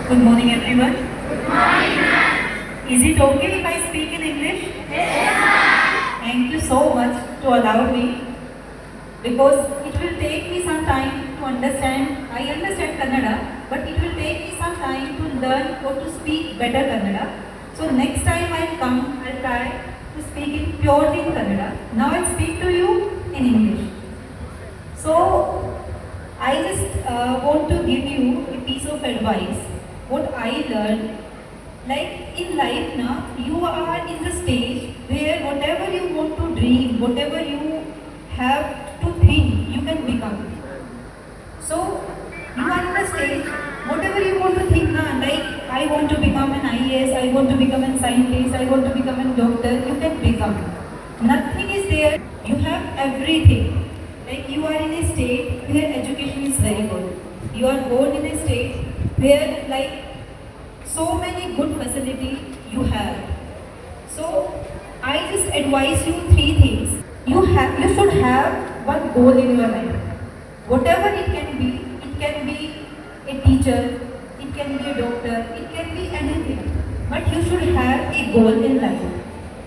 Good morning, everyone. Is it okay if I speak in English? Thank you so much to allow me because it will take me some time to understand. I understand Kannada, but it will take me some time to learn or to speak better Kannada. So next time I come, I'll try to speak in purely in Kannada. Now I'll speak to you in English. So I just want to give you a piece of advice. What I learned, like in life now, you are in the stage where whatever you want to dream, whatever you have to think, you can become. So you are in the stage, whatever you want to think now, like I want to become an IAS, I want to become a scientist, I want to become a doctor, you can become. Nothing is there, you have everything. Like you are in a state where education is very good. You are born in a state where like so many good facility you have. So I just advise you three things. You should have one goal in your life. Whatever it can be a teacher, it can be a doctor, it can be anything. But you should have a goal in life.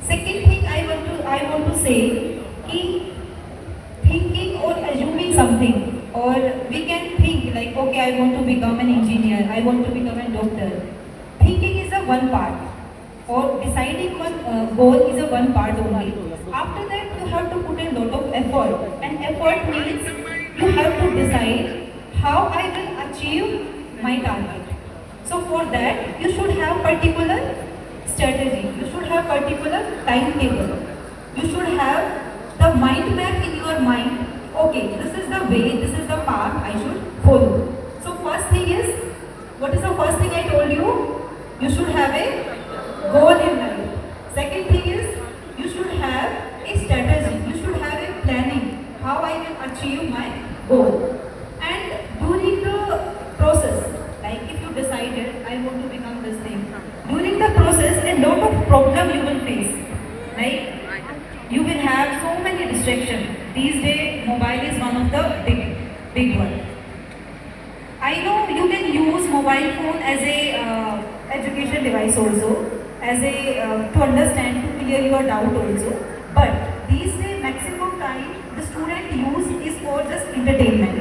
Second thing I want to say is thinking or assuming something, or we can think like, okay, I want to become an engineer, I want to become a doctor. Thinking is a one part, or deciding one goal is a one part only. After that, you have to put a lot of effort, and effort means you have to decide how I will achieve my target. So for that, you should have particular strategy, you should have particular timetable, you should have the mind map in your mind. Okay, this is the way, this is the path I should follow. So first thing is, what is the first thing I told you? You should have a goal in life. Second thing is, you should have a strategy. You should have a planning how I will achieve my goal. And during the process, like if you decided I want to become this thing, during the process a lot of problem you will face. Like you will have so many distractions. These days, mobile is one of the big one. I know you can use mobile phone as a education device also, as a to understand, to clear your doubt also. But these days, maximum time the student use is for just entertainment.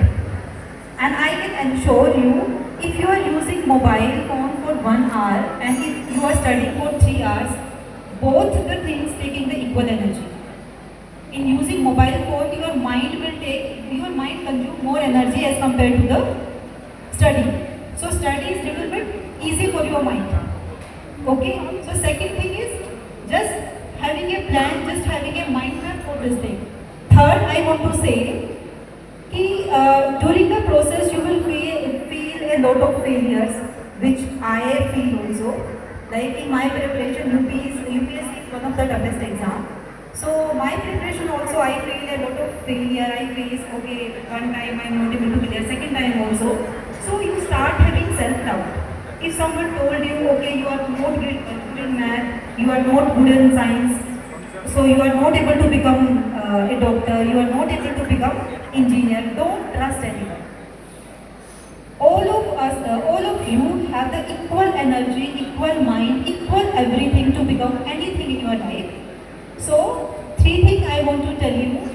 And I can ensure you, if you are using mobile phone for 1 hour and if you are studying for 3 hours, both the things taking the equal energy. In using mobile phone, your mind consume more energy as compared to the study. So study is little bit easy for your mind. Okay. So second thing is just having a plan, just having a mind map for this thing. Third, I want to say, during the process you will feel a lot of failures, which I feel also. Like in my preparation, UPSC is one of the toughest exam. So my preparation also, I feel a lot of failure. I face, okay, one time I'm not able to clear, second time also. So you start having self-doubt. If someone told you, okay, you are not good in math, you are not good in science, so you are not able to become a doctor, you are not able to become engineer, don't trust anyone. All of you have the equal energy, equal mind, equal everything to become anything in your life. So, three things I want to tell you.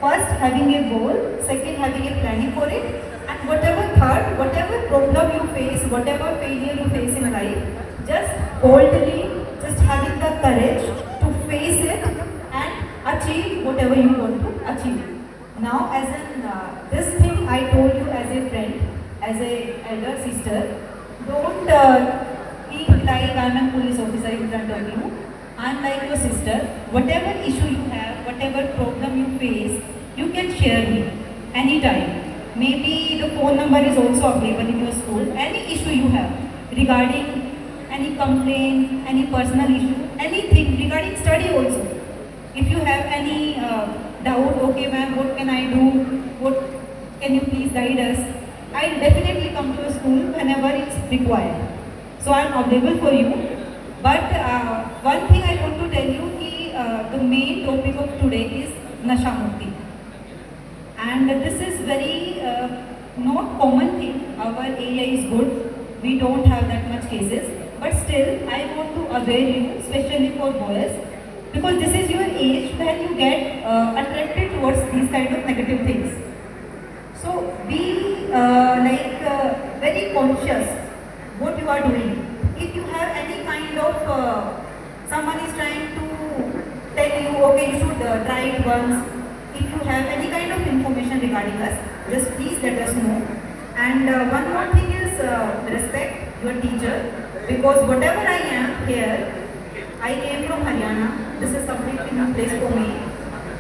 First, having a goal. Second, having a planning for it. And whatever problem you face, whatever failure you face in life, just boldly, just having the courage to face it and achieve whatever you want to achieve. Now, as in this thing I told you as a friend, as a elder sister, don't think like I'm a police officer in front of you. I'm like your sister. Whatever issue you have, whatever problem you face, you can share me anytime. Maybe the phone number is also available in your school. Any issue you have regarding any complaint, any personal issue, anything regarding study also. If you have any doubt, okay ma'am, what can I do? What can you please guide us? I'll definitely come to your school whenever it's required. So I'm available for you. But one thing I want to tell you is the main topic of today is Nasha Mukti. And this is very not common thing. Our area is good. we don't have that much cases. But still, I want to avail you, especially for boys, because this is your age where you get attracted towards these kind of negative things. So be very conscious what you are doing. If you have any kind of someone is trying to tell you, okay, you should try it once. If you have any kind of information regarding us, just please let us know. And one more thing is respect your teacher, because whatever I am here, I came from Haryana. This is completely new place for me.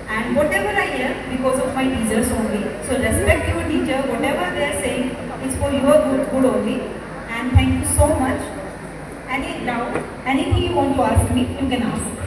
And whatever I am, because of my teachers only. So respect your teacher, whatever they are saying is for your good only. And thank you so much. Any doubt, anything you want to ask me, you can ask.